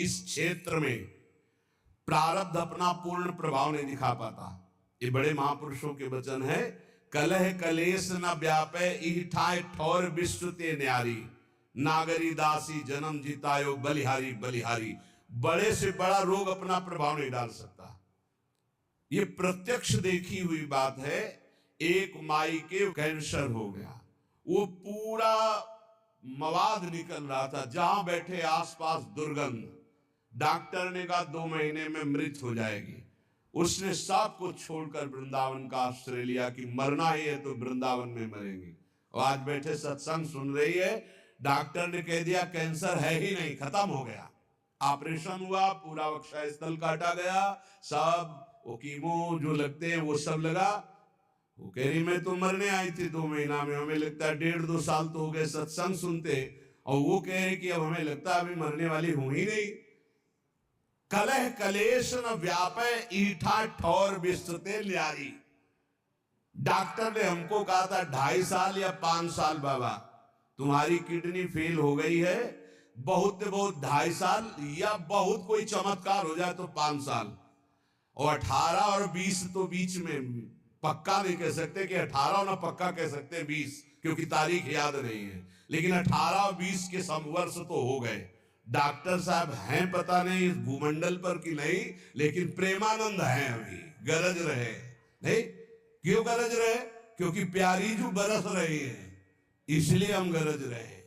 इस क्षेत्र में प्रारब्ध अपना पूर्ण प्रभाव नहीं दिखा पाता। ये बड़े महापुरुषों के वचन है, कलह कलेश न व्यापे इह ठाय ठौर विश्व ते न्यारी, नागरी दासी जन्म जितायो बलिहारी बलिहारी। बड़े से बड़ा रोग अपना प्रभाव नहीं डाल सकता। ये प्रत्यक्ष देखी हुई बात है। एक माई के कैंसर हो गया, वो पूरा मवाद निकल रहा था, जहां बैठे आसपास दुर्गंध। डॉक्टर ने कहा 2 महीने में मृत हो जाएगी। उसने सब कुछ छोड़कर वृंदावन का आश्रय लिया कि मरना ही है तो वृंदावन में मरेंगे। और आज बैठे सत्संग सुन रही है, डॉक्टर ने कह दिया कैंसर है ही नहीं, खत्म हो गया। ऑपरेशन हुआ, पूरा वक्षस्थल स्थल काटा गया, सब वो कीमो जो लगते हैं वो सब लगा। वो कह रही मैं तो मरने आई थी 2 महीना में, हमें लगता है 1.5-2 साल तो हो गए सत्संग सुनते, और वो कह रहे कि अब हमें लगता है अभी मरने वाली हूं ही नहीं। कलह कलेश न व्यापे ईठा ठौर विस्तृते ल्यारी। डॉक्टर ने हमको कहा था 2.5 साल या 5 साल बाबा तुम्हारी किडनी फेल हो गई है, बहुत 2.5 साल, या बहुत कोई चमत्कार हो जाए तो 5 साल। और 18 और 20 तो बीच में, पक्का नहीं कह सकते कि 18 ना पक्का कह सकते 20, क्योंकि तारीख याद नहीं है, लेकिन 18 और 20 के समवर्ष तो हो गए। डॉक्टर साहब हैं पता नहीं इस भूमंडल पर कि नहीं, लेकिन प्रेमानंद हैं अभी, गरज रहे नहीं। क्यों गरज रहे? क्योंकि प्यारी जो बरस रही है, इसलिए हम गरज रहे।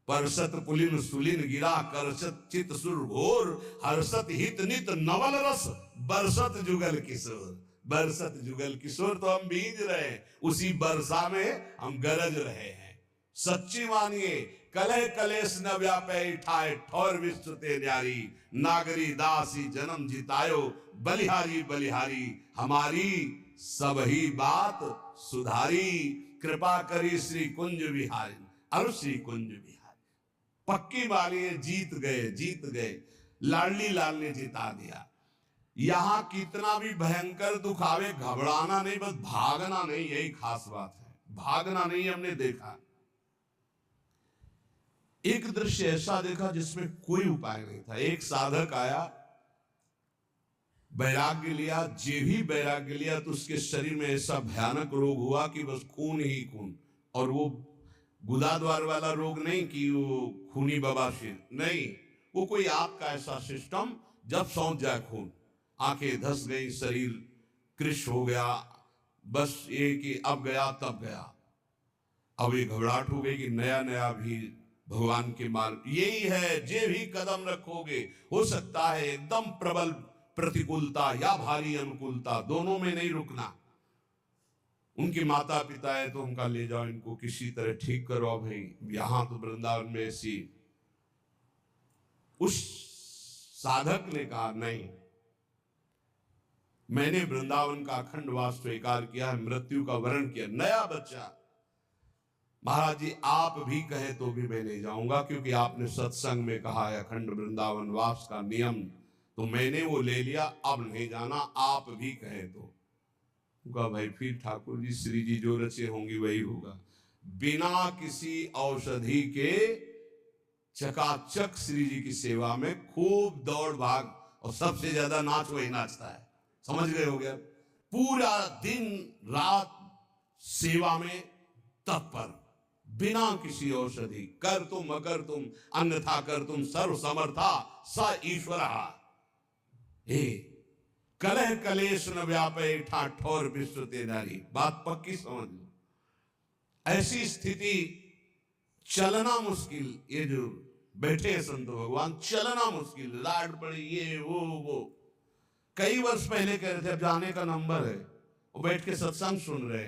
परसत पुलिन सुलिन गिरा करसत चित सुर घोर, हर्षत हित नित नवल रस बरसत जुगल किशोर। बरसत जुगल किशोर तो हम बीज रहे, उसी बरसा में हम गरज रहे हैं। सच्ची मानिए, कलह कलेश न व्यापे ठाए ठौर विश्व ते न्यारी, नागरी दासी जन्म जितायो बलिहारी बलिहारी। हमारी सबही बात सुधारी, कृपा करी श्री कुंज विहारी अरु श्री कुंज विहारी। पक्की मानिए, जीत गए जीत गए, लाडली लाल ने जिता दिया। यहां कितना भी भयंकर दुख आवे, घबराना नहीं, बस भागना नहीं, यही खास बात है। भागना नहीं। हमने देखा एक दृश्य ऐसा देखा जिसमें कोई उपाय नहीं था। एक साधक आया, वैराग्य लिया, जे भी वैराग्य लिया तो उसके शरीर में ऐसा भयानक रोग हुआ कि बस खून ही खून। और वो गुदाद्वार वाला रोग नहीं कि वो खूनी बवासीर नहीं, वो कोई आग का ऐसा सिस्टम, जब सौंप जाए खून, आंखें धस गई, शरीर कृश हो गया, बस ये कि अब गया तब गया। अब ये घबराहट हो गई कि नया नया भी भगवान के मार्ग यही है, जे भी कदम रखोगे हो सकता है एकदम प्रबल प्रतिकूलता या भारी अनुकूलता, दोनों में नहीं रुकना। उनके माता पिता है तो उनका ले जाओ, इनको किसी तरह ठीक करो भाई। यहां तो वृंदावन में ऐसी, उस साधक ने कहा नहीं, मैंने वृंदावन का अखंड वास स्वीकार किया है, मृत्यु का वरण किया, नया बच्चा। महाराज जी आप भी कहे तो भी मैं नहीं जाऊंगा, क्योंकि आपने सत्संग में कहा है अखंड वृंदावन वास का नियम, तो मैंने वो ले लिया, अब नहीं जाना, आप भी कहे तो। भाई फिर ठाकुर जी श्री जी जो रचे होंगी वही होगा। बिना किसी औषधि के चकाचक श्री जी की सेवा में खूब दौड़ भाग, और सबसे ज्यादा नाच वही नाचता है, समझ गए हो गया। पूरा दिन रात सेवा में तत्पर, बिना किसी औषधि। कर तुम अकर तुम अन्यथा कर तुम सर्व समर्था स ईश्वर। कलह कलेश न व्यापे ठा ठौर विश्व ते नारी। बात पक्की समझ लो। ऐसी स्थिति, चलना मुश्किल, ये जो बैठे संत भगवान, चलना मुश्किल, लाड पड़ी, ये वो। कई वर्ष पहले कह रहे थे, अब जाने का नंबर है, वो बैठ के सत्संग सुन रहे।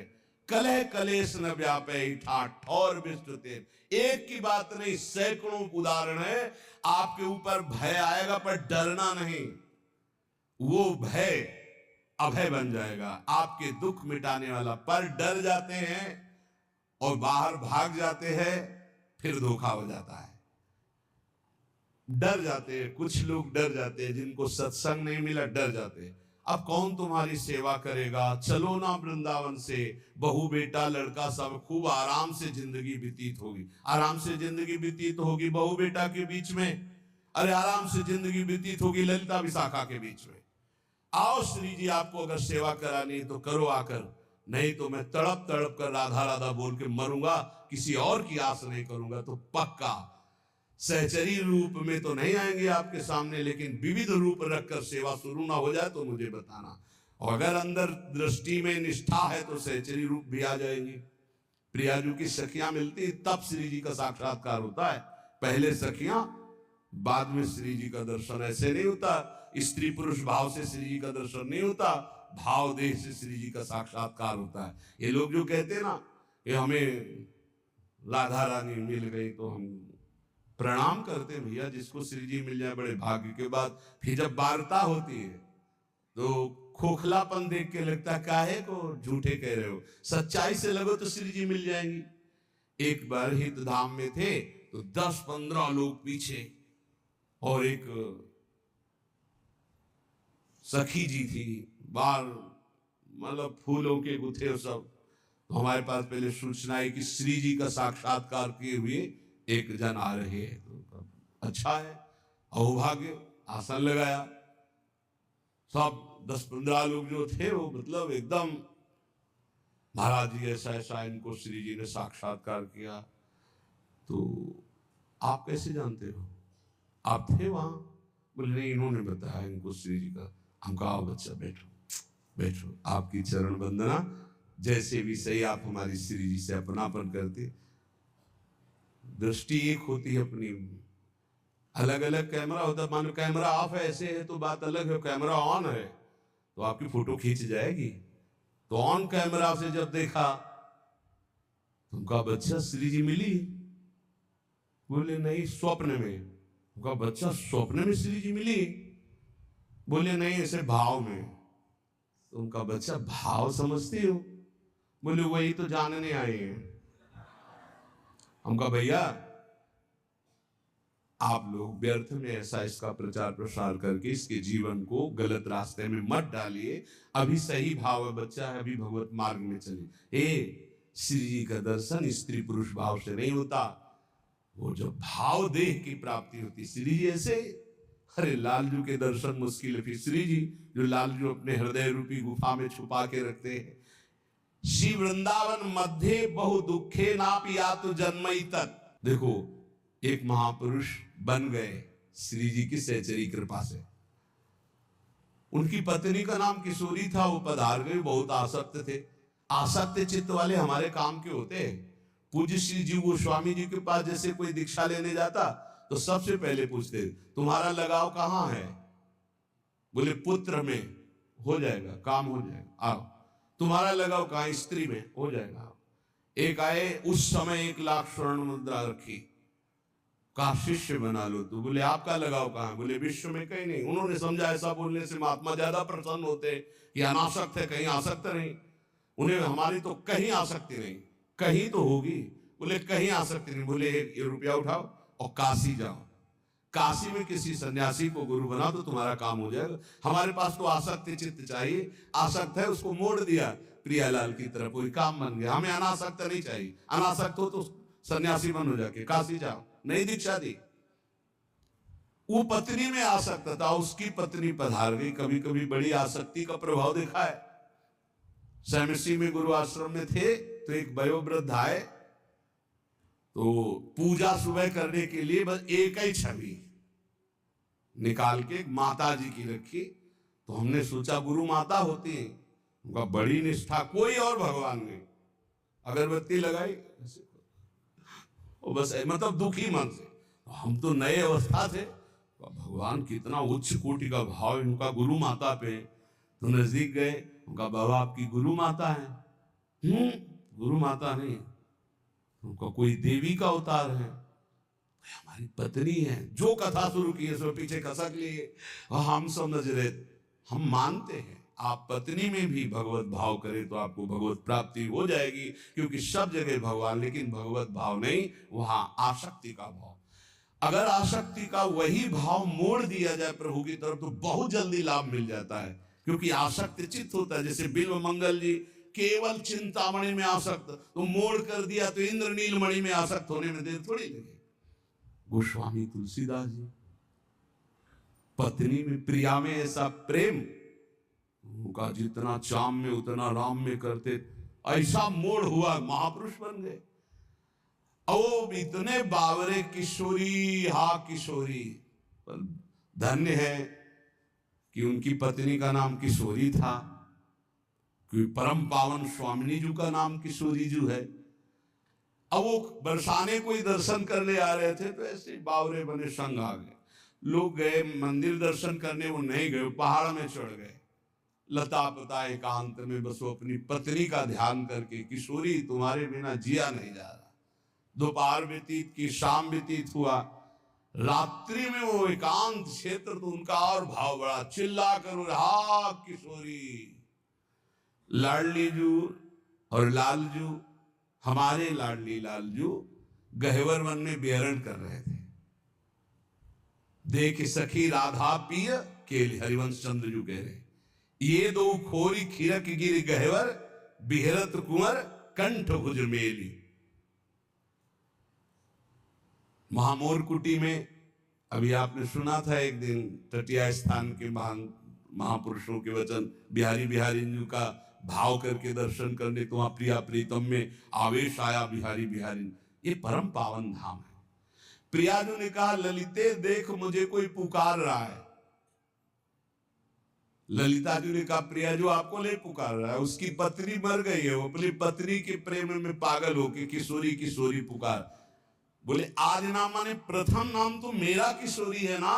कलह कलेश न व्यापे ठाठ और विस्तृते। एक की बात नहीं, सैकड़ों उदाहरण है। आपके ऊपर भय आएगा पर डरना नहीं, वो भय अभय बन जाएगा, आपके दुख मिटाने वाला। पर डर जाते हैं और बाहर भाग जाते हैं, फिर धोखा हो जाता है। डर जाते हैं, कुछ लोग डर जाते हैं, जिनको सत्संग नहीं मिला डर जाते हैं। अब कौन तुम्हारी सेवा करेगा, चलो ना वृंदावन से, बहू बेटा लड़का सब खूब आराम से जिंदगी व्यतीत होगी। आराम से जिंदगी व्यतीत होगी बहू बेटा के बीच में, अरे आराम से जिंदगी व्यतीत होगी ललिता विशाखा के बीच में। आओ श्री जी, आपको अगर सेवा करानी है तो करो आकर, नहीं तो मैं तड़प तड़प कर राधा राधा बोल के मरूंगा, किसी और की आस नहीं करूंगा। तो पक्का सहचरी रूप में तो नहीं आएंगे आपके सामने, लेकिन विविध रूप रखकर सेवा शुरू ना हो जाए तो मुझे बताना। और अगर अंदर दृष्टि में निष्ठा है तो सहचरी रूप भी आ जाएंगी। प्रियाजू की सखियां मिलती तब श्री जी का साक्षात्कार होता है। पहले सखियां, बाद में श्री जी का दर्शन। ऐसे नहीं होता, स्त्री पुरुष भाव से श्री जी का दर्शन नहीं होता, भाव देह से श्री जी का साक्षात्कार होता है। ये लोग जो कहते हैं ना कि हमें राधा रानी मिल गई तो हम प्रणाम करते हैं, भैया जिसको श्री जी मिल जाए बड़े भाग्य के बाद। फिर जब वार्ता होती है तो खोखलापन देख के लगता काहे को झूठे कह रहे हो, सच्चाई से लगो तो श्री जी मिल जाएंगी। एक बार हित धाम में थे तो 10-15 लोग पीछे, और एक सखी जी थी, बाल मतलब फूलों के गुथे सब। तो हमारे पास पहले सूचना है कि श्री जी का साक्षात्कार किए हुए एक जन आ रहे हैं। तो अच्छा है, अहोभाग्य। आसन लगाया, सब 10-15 लोग जो थे वो मतलब एकदम, महाराज जी ऐसा ऐसा इनको श्री जी ने साक्षात्कार किया। तो आप कैसे जानते हो, आप थे वहां? बोले नहीं, इन्होंने बताया इनको श्री जी का। हम कहा बच्चा बैठो बैठो, आपकी चरण वंदना, जैसे भी सही आप हमारी श्री जी से अपनापन करते। दृष्टि एक होती है अपनी, अलग अलग कैमरा होता है। मानो कैमरा ऑफ है ऐसे है तो बात अलग है, कैमरा ऑन है तो आपकी फोटो खींच जाएगी। तो ऑन कैमरा से जब देखा तुमका बच्चा श्री जी मिली? बोले नहीं, स्वप्न में। उनका बच्चा स्वप्न में श्री जी मिली? बोले नहीं, ऐसे भाव में। तो उनका बच्चा भाव समझते हो? बोले वही तो जानने आए हैं। हमका भैया आप लोग व्यर्थ में ऐसा इसका प्रचार प्रसार करके इसके जीवन को गलत रास्ते में मत डालिए। अभी सही भाव है, बच्चा है, अभी भगवत मार्ग में चलिए। श्री जी का दर्शन स्त्री पुरुष भाव से नहीं होता, वो जो भाव देह की प्राप्ति होती। श्री जी ऐसे, अरे लालजू के दर्शन मुश्किल है, फिर श्री जी जो लालजू अपने हृदय रूपी गुफा में छुपा के रखते हैं। श्री वृंदावन मध्य बहु दुखे नापियातु जन्मई तत्। देखो, एक महापुरुष बन गए श्री जी की सहचरी कृपा से। उनकी पत्नी का नाम किशोरी था, वो पधार गए, बहुत आसक्त थे। आसक्त चित्त वाले हमारे काम के होते हैं। पूज्य श्री जी गोस्वामी जी के पास जैसे कोई दीक्षा लेने जाता तो सबसे पहले पूछते तुम्हारा लगाव कहाँ है? बोले पुत्र में, हो जाएगा, काम हो जाएगा, आओ। तुम्हारा लगाव कहाँ? स्त्री में, हो जाएगा। एक आए, उस समय 1 लाख स्वर्ण मुद्रा रखी, कहा शिष्य बना लो। तो बोले आपका लगाव कहाँ? बोले विश्व में कहीं नहीं। उन्होंने समझा ऐसा बोलने से महात्मा ज्यादा प्रसन्न होते कि अनासक्त है, कहीं आसक्त नहीं। उन्हें हमारी तो कहीं आसक्ति नहीं, कहीं तो होगी। बोले कहीं आसक्ति नहीं। बोले ये रुपया उठाओ और काशी जाओ, काशी में किसी सन्यासी को गुरु बना तो तुम्हारा काम हो जाएगा। हमारे पास तो आसक्ति चित्त चाहिए, आसक्त है उसको मोड़ दिया प्रियालाल की तरफ, कोई काम बन गया। हमें अनासक्त नहीं चाहिए, अनासक्त हो तो सन्यासी बनो, जाके काशी जाओ। नहीं दीक्षा दी। वो पत्नी में आसक्त था, उसकी पत्नी पधार गई। कभी कभी बड़ी आसक्ति का प्रभाव देखा है। सैमसी में गुरु आश्रम में थे तो एक वयोवृद्ध आए, तो पूजा सुबह करने के लिए बस एक ही छवि निकाल के माता जी की रखी। तो हमने सोचा गुरु माता होती है, उनका बड़ी निष्ठा, कोई और भगवान नहीं। अगरबत्ती लगाई और बस मतलब दुखी मन से। हम तो नए अवस्था थे, भगवान कितना उच्च कोटि का भाव इनका गुरु माता पे। तो नजदीक गए, उनका बाबा आपकी गुरु माता है? गुरु माता नहीं, उनका कोई देवी का अवतार है, हमारी पत्नी है। जो कथा शुरू की है सो पीछे खसक लिए। और हम समझ रहे, हम मानते हैं आप पत्नी में भी भगवत भाव करें तो आपको भगवत प्राप्ति हो जाएगी, क्योंकि सब जगह भगवान, लेकिन भगवत भाव नहीं, वहां आसक्ति का भाव। अगर आसक्ति का वही भाव मोड़ दिया जाए प्रभु की तरफ तो बहुत जल्दी लाभ मिल जाता है, क्योंकि आसक्त चित्त होता है। जैसे बिल्व मंगल जी केवल चिंतामणि में आसक्त, तो मोड़ कर दिया तो इंद्रनील मणि में आसक्त होने में देर थोड़ी लगी। गोस्वामी तुलसीदास जी पत्नी में, प्रिया में ऐसा प्रेम, उनका जितना चाम में उतना राम में करते, ऐसा मोड़ हुआ, महापुरुष बन गए। ओ इतने बावरे किशोरी, हा किशोरी, धन्य है कि उनकी पत्नी का नाम किशोरी था, क्योंकि परम पावन स्वामिनी जी का नाम किशोरी जी है। अब वो बरसाने कोई दर्शन करने आ रहे थे, तो ऐसे बावरे बने संग आ गए। लोग गए मंदिर दर्शन करने, वो नहीं गए, पहाड़ में चढ़ गए, लता पता एकांत में बस वो अपनी पत्नी का ध्यान करके, किशोरी तुम्हारे बिना जिया नहीं जा रहा। दोपहर व्यतीत की, शाम व्यतीत हुआ, रात्रि में वो एकांत क्षेत्र, तो उनका और भाव बड़ा, चिल्ला कर हा किशोरी। लाडली जू और लालजू, हमारे लाडली लालजू गहवर वन में विहरण कर रहे थे। देख सखी राधा पिय केली, हरिवंश चंद्र जू कह रहे, ये दो खोरी खिरक गिर गहवर, बिहरत कुंवर कंठ भुज मेली। महामोर कुटी में अभी आपने सुना था एक दिन, तटिया स्थान के महान महापुरुषों के वचन, बिहारी बिहारी जी का भाव करके दर्शन करने, तो वहां प्रिया प्रीतम में आवेश आया, बिहारी बिहारी। ये परम पावन धाम है। प्रियाजू ने कहा, ललिते देख मुझे कोई पुकार रहा है। ललिता जी ने कहा, प्रियाजू आपको नहीं पुकार रहा है, उसकी पत्नी मर गई है, वो अपनी पत्नी के प्रेम में पागल होके किशोरी किशोरी पुकार। बोले आज नाम माने प्रथम नाम तो मेरा किशोरी है ना,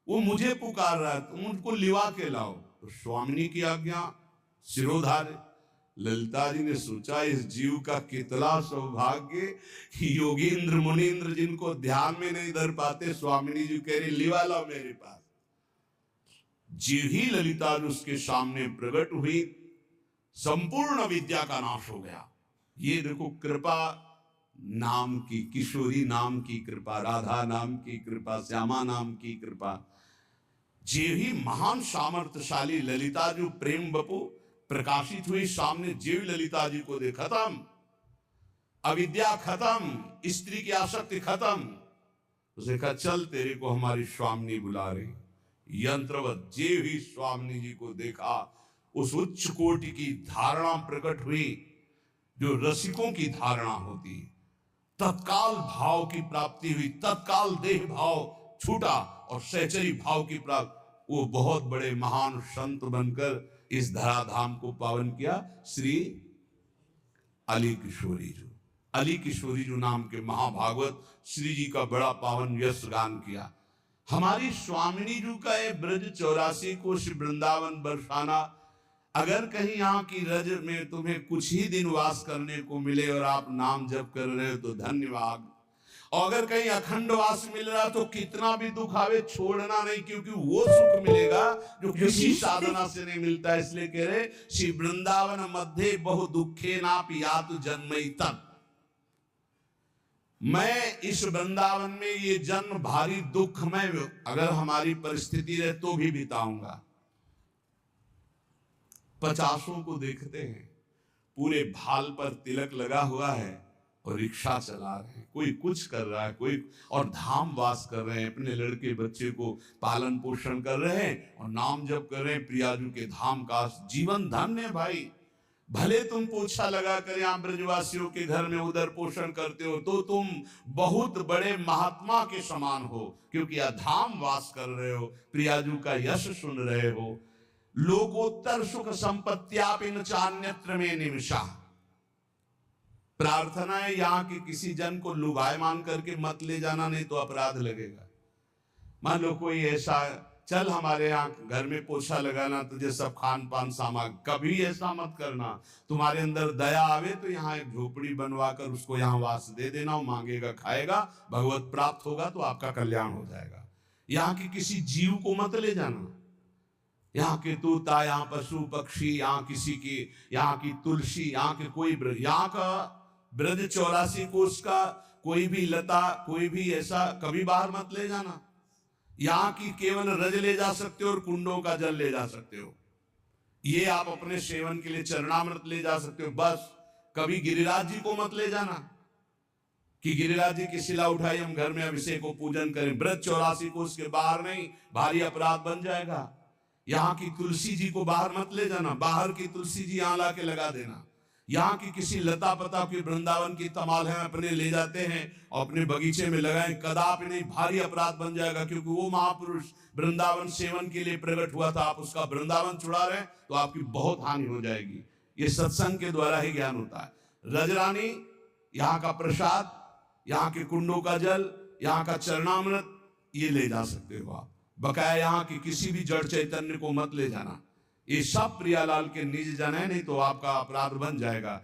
वो मुझे पुकार रहा है, तुम उनको लिवा के लाओ। तो स्वामिनी की आज्ञा सिरोधार्य। ललिता जी ने सोचा, इस जीव का कितना सौभाग्य, योगींद्र मुनीन्द्र जिनको ध्यान में नहीं धर पाते, स्वामिनी जी कह रही लिवा लाओ मेरे पास। जीव ही ललिता जी उसके सामने प्रकट हुई, संपूर्ण विद्या का नाश हो गया। ये देखो कृपा नाम की, किशोरी नाम की कृपा, राधा नाम की कृपा, श्यामा नाम की कृपा। जीव ही महान सामर्थ्यशाली ललिता जी प्रेम बपू प्रकाशित हुई सामने, जीव ललिता जी को दे खत्म, अविद्या खत्म, स्त्री की आसक्ति खत्म। उसे कहा चल तेरे को हमारी स्वामिनी बुला रही। यंत्रवत जीव ही स्वामिनी जी को देखा, उस उच्च कोटि की धारणा प्रकट हुई जो रसिकों की धारणा होती। तत्काल भाव की प्राप्ति हुई, तत्काल देह भाव छूटा और सहचरी भाव की प्राप्ति। वो बहुत बड़े महान संत बनकर इस धराधाम को पावन किया। श्री अली किशोरी जी, अली किशोरी जी नाम के महाभागवत श्री जी का बड़ा पावन यश गान किया। हमारी स्वामिनी जी का ये ब्रज 84 कोश वृंदावन बरसाना, अगर कहीं यहाँ की रज में तुम्हें कुछ ही दिन वास करने को मिले और आप नाम जप कर रहे हो तो धन्यवाद। और अगर कहीं अखंड वास मिल रहा तो कितना भी दुख आवे छोड़ना नहीं, क्योंकि वो सुख मिलेगा जो किसी साधना से नहीं मिलता। इसलिए कह रहे, श्री वृंदावन मध्य बहु दुखे नापि यातु जन्मई तत्। मैं इस वृंदावन में ये जन्म भारी दुख में अगर हमारी परिस्थिति रहे तो भी बिताऊंगा। 50 को देखते हैं, पूरे भाल पर तिलक लगा हुआ है और रिक्शा चला रहे हैं, कोई कुछ कर रहा है, कोई और धाम वास कर रहे हैं, अपने लड़के बच्चे को पालन पोषण कर रहे हैं और नाम जप कर रहे हैं प्रियाजू के धाम का। जीवन धन्य भाई। भले तुम पोछा लगा कर यहाँ ब्रजवासियों के घर में उधर पोषण करते हो तो तुम बहुत बड़े महात्मा के समान हो, क्योंकि यह धाम वास कर रहे हो, प्रियाजू का यश सुन रहे हो। लोकोत्तर सुख संपत्त्यापिन चान्यत्र में निमिषा। प्रार्थना है यहाँ के किसी जन को लुभायमान करके मत ले जाना, नहीं तो अपराध लगेगा। मान लो कोई ऐसा, चल हमारे यहाँ घर में पोछा लगाना, तुझे सब खान पान सामान, कभी ऐसा मत करना। तुम्हारे अंदर दया आवे तो यहाँ एक झोपड़ी बनवा कर उसको यहाँ वास दे देना, वो मांगेगा खाएगा, भगवत प्राप्त होगा तो आपका कल्याण हो जाएगा। यहाँ के किसी जीव को मत ले जाना। यहाँ के तोता, यहाँ पशु पक्षी, यहाँ किसी की, यहाँ की तुलसी, यहाँ के कोई यहाँ का ब्रज 84 कोष का कोई भी लता, कोई भी ऐसा कभी बाहर मत ले जाना। यहाँ की केवल रज ले जा सकते हो और कुंडों का जल ले जा सकते हो, ये आप अपने सेवन के लिए चरणामृत ले जा सकते हो, बस। कभी गिरिराज जी को मत ले जाना, कि गिरिराज जी की शिला उठाई, हम घर में अभिषेक को पूजन करें, ब्रत 84 को उसके बाहर नहीं, भारी अपराध बन जाएगा। यहाँ की तुलसी जी को बाहर मत ले जाना, बाहर की तुलसी जी यहाँ ला के लगा देना। यहाँ की किसी लता पता की वृंदावन की तमाल है अपने ले जाते हैं और अपने बगीचे में लगाएं, कदापि नहीं, भारी अपराध बन जाएगा। क्योंकि वो महापुरुष वृंदावन सेवन के लिए प्रकट हुआ था, आप उसका वृंदावन छुड़ा रहे हैं तो आपकी बहुत हानि हो जाएगी। ये सत्संग के द्वारा ही ज्ञान होता है। रजरानी, यहाँ का प्रसाद, यहाँ के कुंडों का जल, यहाँ का चरणामृत, ये ले जा सकते हो आप। बकाया यहाँ की किसी भी जड़ चैतन्य को मत ले जाना। ये सब प्रियालाल के निज जन है, नहीं तो आपका अपराध बन जाएगा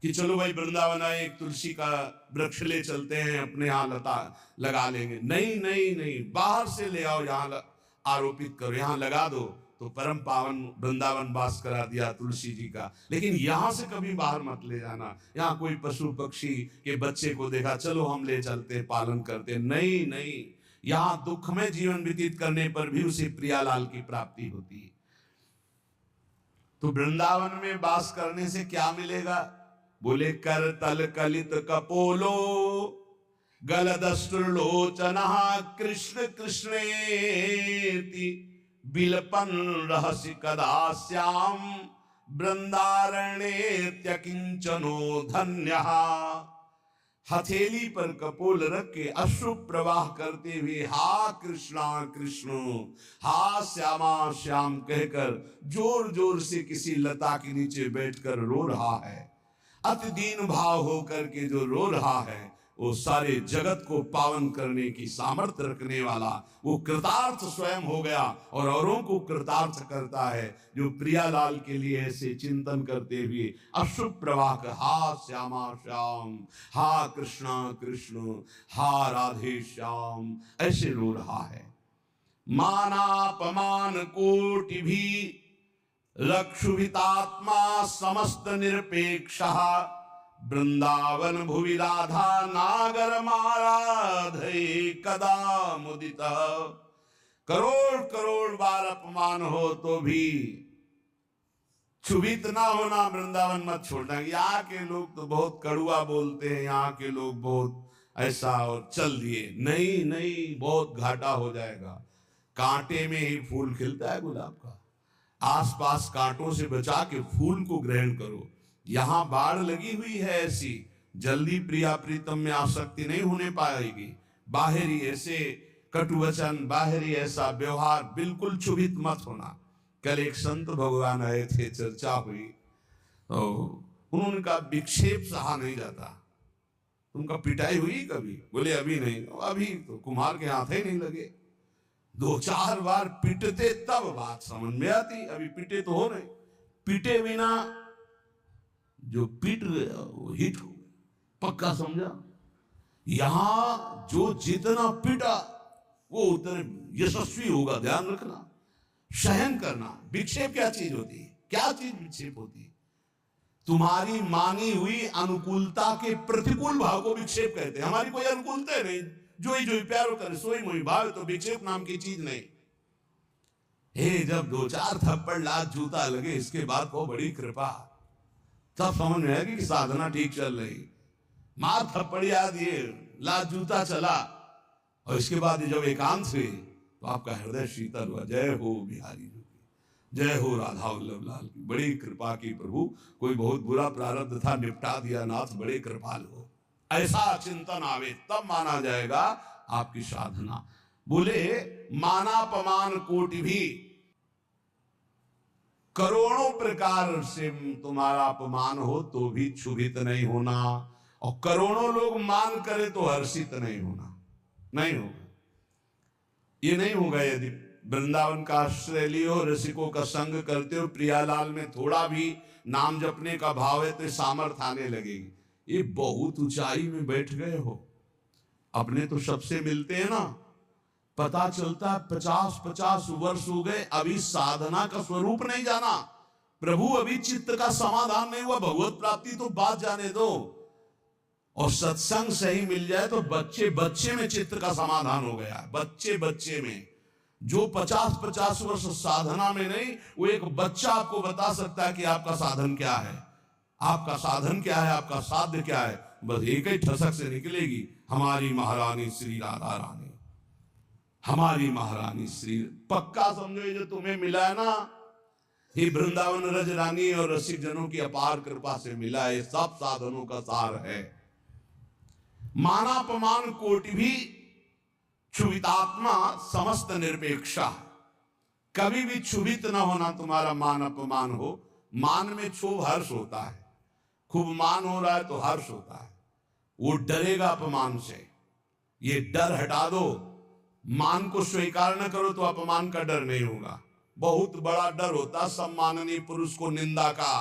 कि चलो भाई वृंदावन आए, एक तुलसी का वृक्ष ले चलते हैं, अपने यहाँ लता लगा लेंगे। नहीं नहीं नहीं, बाहर से ले आओ, यहाँ आरोपित करो, यहाँ लगा दो, तो परम पावन वृंदावन वास करा दिया तुलसी जी का। लेकिन यहाँ से कभी बाहर मत ले जाना। यहाँ कोई पशु पक्षी के बच्चे को देखा, चलो हम ले चलते पालन करते, नहीं नहीं, यहाँ दुख में जीवन व्यतीत करने पर भी उसे प्रियालाल की प्राप्ति होती है। तो वृंदावन में वास करने से क्या मिलेगा? बोले कर तल कलित कपोलो गलदस्त्रोचन कृष्ण कृष्णेति बिलपन रहसि कदा श्याम वृंदारण्येत्य किंचनो धन्यः। हथेली पर कपोल रख के अश्रु प्रवाह करते हुए हा कृष्णा कृष्ण, हा श्यामा श्याम कहकर जोर जोर से किसी लता के नीचे बैठकर रो रहा है। अति दीन भाव होकर के जो रो रहा है, वो सारे जगत को पावन करने की सामर्थ्य रखने वाला, वो कृतार्थ स्वयं हो गया और औरों को कृतार्थ करता है। जो प्रियालाल के लिए ऐसे चिंतन करते हुए अश्रु प्रवाह का हा श्यामा श्याम, हा कृष्णा कृष्ण, हा राधे श्याम, ऐसे रो रहा है। मानापमान कोटि भी लक्षुभितात्मा समस्त निरपेक्षः वृंदावन भुवि राधा नागर माराधे कदा मुदिता। करोड़ करोड़ बार अपमान हो तो भी क्षुभित ना होना, वृंदावन मत छोड़ना। यहाँ के लोग तो बहुत कड़ुआ बोलते हैं, यहाँ के लोग बहुत ऐसा, और चल दिए, नहीं नहीं, बहुत घाटा हो जाएगा। कांटे में ही फूल खिलता है गुलाब का, आसपास कांटों से बचा के फूल को ग्रहण करो। यहां बाढ़ लगी हुई है ऐसी, जल्दी प्रिया प्रीतम में आसक्ति नहीं होने पाएगी। बाहरी ऐसे कटुवचन, बाहरी ऐसा व्यवहार, बिल्कुल क्षुभित मत होना। कल एक संत भगवान आए थे, चर्चा हुई, तो उन्होंने कहा विक्षेप सहा नहीं जाता। तुमका पिटाई हुई कभी? बोले अभी नहीं। अभी तो कुम्हार के हाथ ही नहीं लगे, 2-4 बार पिटते तब बात समझ में आती। अभी पिटे तो हो नहीं, पिटे बिना जो पीट गया वो हिट हो गया, पक्का समझा। यहां जो जितना पीटा वो उतने यशस्वी होगा, ध्यान रखना। सहन करना। विक्षेप क्या चीज होती है? क्या चीज विक्षेप होती है? तुम्हारी मानी हुई अनुकूलता के प्रतिकूल भाव को विक्षेप कहते हैं। हमारी कोई अनुकूलता नहीं, जो ही प्यारो करे सोई मोही भाव, तो विक्षेप नाम की चीज नहीं। हे, जब 2-4 थप्पड़ लात जूता लगे, इसके बाद को बड़ी कृपा, तब समझ में आएगी कि साधना ठीक चल रही। मार थप्पड़िया दिए, लात जूता चला, और इसके बाद जब एकांत हुए तो आपका हृदय शीतल हुआ। जय हो बिहारी जी की, जय हो राधा वल्लभ लाल की। बड़ी कृपा की प्रभु, कोई बहुत बुरा प्रारब्ध था, निपटा दिया नाथ, बड़े कृपाल हो। ऐसा चिंतन आवे तब माना जाएगा आपकी साधना। बोले मानापमान कोटि भी, करोड़ों प्रकार से तुम्हारा अपमान हो तो भी क्षुभित नहीं होना, और करोड़ों लोग मान करे तो हर्षित नहीं होना। नहीं होगा, ये नहीं होगा। यदि वृंदावन का आश्रय लियो, रसिकों का संग करते हो, प्रियालाल में थोड़ा भी नाम जपने का भाव है तो सामर्थ्य आने लगेगी। ये बहुत ऊंचाई में बैठ गए हो, अपने तो सबसे मिलते हैं ना, पता चलता है 50-50 वर्ष हो गए, अभी साधना का स्वरूप नहीं जाना। प्रभु अभी चित्त का समाधान नहीं हुआ, भगवत प्राप्ति तो बात जाने दो। और सत्संग सही मिल जाए तो बच्चे बच्चे में चित्त का समाधान हो गया। बच्चे बच्चे में, जो 50-50 वर्ष साधना में नहीं, वो एक बच्चा आपको बता सकता है कि आपका साधन क्या है, आपका साधन क्या है, आपका साध्य क्या है। बस एक ही ठसक से निकलेगी, हमारी महारानी श्री राधा रानी, हमारी महारानी श्री। पक्का समझो ये जो तुम्हें मिला है ना, ये वृंदावन रज रानी और रसिक जनों की अपार कृपा से मिला है, सब साधनों का सार है। मानापमान कोटि भी क्षुभितात्मा समस्त निरपेक्षा। कभी भी क्षुभित न होना, तुम्हारा मान अपमान हो। मान में क्षोभ हर्ष होता है, खूब मान हो रहा है तो हर्ष होता है, वो डरेगा अपमान से। ये डर हटा दो, मान को स्वीकार न करो तो अपमान का डर नहीं होगा। बहुत बड़ा डर होता सम्माननीय पुरुष को निंदा का।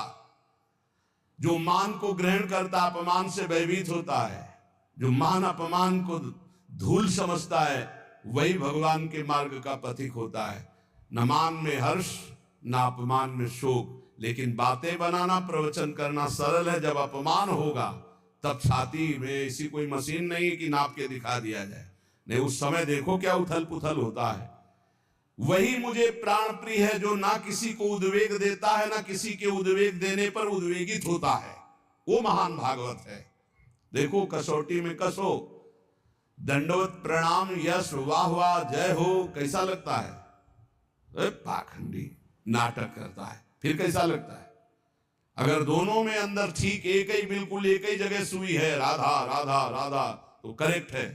जो मान को ग्रहण करता अपमान से भयभीत होता है। जो मान अपमान को धूल समझता है वही भगवान के मार्ग का पथिक होता है। न मान में हर्ष न अपमान में शोक। लेकिन बातें बनाना, प्रवचन करना सरल है, जब अपमान होगा तब छाती में ऐसी कोई मशीन नहीं कि नाप के दिखा दिया जाए, नहीं, उस समय देखो क्या उथल पुथल होता है। वही मुझे प्राण प्रिय है जो ना किसी को उद्वेग देता है, ना किसी के उद्वेग देने पर उद्वेगित होता है, वो महान भागवत है। देखो कसौटी में कसो, दंडवत प्रणाम यश वाह वाह जय हो, कैसा लगता है? पाखंडी नाटक करता है, फिर कैसा लगता है? अगर दोनों में अंदर ठीक एक ही, बिल्कुल एक ही जगह सुई है, राधा राधा राधा, तो करेक्ट है।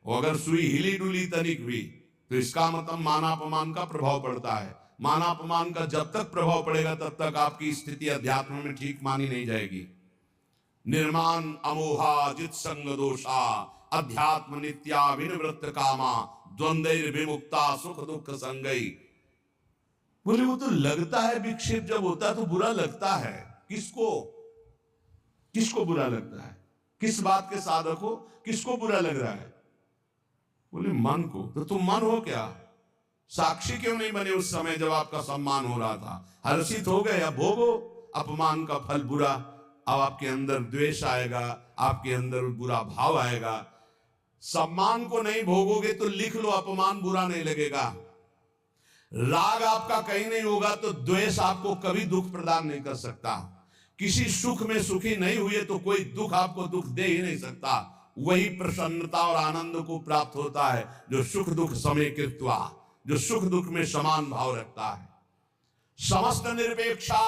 और अगर सुई हिली डुली तनिक भी, तो इसका मतलब मानापमान का प्रभाव पड़ता है। मानापमान का जब तक प्रभाव पड़ेगा तब तक आपकी स्थिति अध्यात्म में ठीक मानी नहीं जाएगी। निर्माण अमोहा जित संग दोषा अध्यात्म नित्या विनिवृत्त कामा द्वंद्व विमुक्ता सुख दुख संगई। बोले वो तो लगता है विक्षेप जब होता है तो बुरा लगता है। किसको? किसको बुरा लगता है? किस बात के साधक हो, किसको बुरा लग रहा है? बोले मन को। तो तुम मन हो क्या? साक्षी क्यों नहीं बने उस समय जब आपका सम्मान हो रहा था? हर्षित हो गए, अब भोगो अपमान का फल बुरा। अब आपके अंदर द्वेष आएगा, आपके अंदर बुरा भाव आएगा। सम्मान को नहीं भोगोगे तो लिख लो, अपमान बुरा नहीं लगेगा। राग आपका कहीं नहीं होगा तो द्वेष आपको कभी दुख प्रदान नहीं कर सकता। किसी सुख में सुखी नहीं हुए तो कोई दुख आपको दुख दे ही नहीं सकता। वही प्रसन्नता और आनंद को प्राप्त होता है जो सुख दुख समेकृत्वा, जो सुख दुख में समान भाव रखता है। समस्त निरपेक्षा,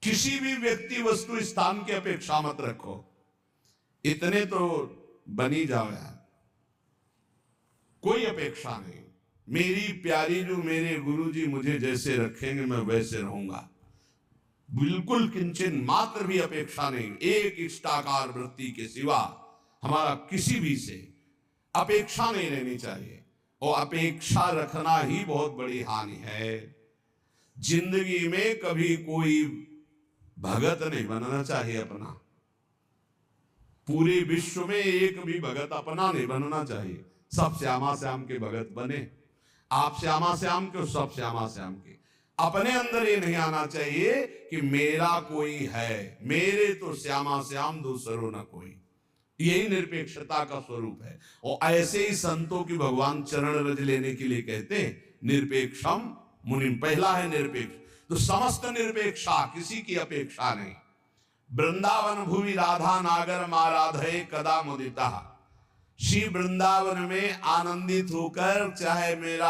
किसी भी व्यक्ति वस्तु स्थान की अपेक्षा मत रखो। इतने तो बनी जाओ यार, कोई अपेक्षा नहीं। मेरी प्यारी जो मेरे गुरुजी मुझे जैसे रखेंगे मैं वैसे रहूंगा, बिल्कुल किंचन मात्र भी अपेक्षा नहीं। एक इष्टाकार वृत्ति के सिवा हमारा किसी भी से अपेक्षा नहीं रहनी चाहिए। और अपेक्षा रखना ही बहुत बड़ी हानि है। जिंदगी में कभी कोई भगत नहीं बनना चाहिए अपना। पूरे विश्व में एक भी भगत अपना नहीं बनना चाहिए। सब श्यामा श्याम के भगत बने। आप श्यामा श्याम के, सब श्यामा श्याम के। अपने अंदर ये नहीं आना चाहिए कि मेरा कोई है, मेरे तो श्यामा श्याम दूसरो न कोई। यही निरपेक्षता का स्वरूप है। और ऐसे ही संतों की भगवान चरण रज लेने के लिए कहते हैं निरपेक्षम मुनिम। पहला है निरपेक्ष, तो समस्त निरपेक्षा, किसी की अपेक्षा नहीं। वृंदावन भूमि राधा नागर माराधे कदा मुदिता। श्री वृंदावन में आनंदित होकर चाहे मेरा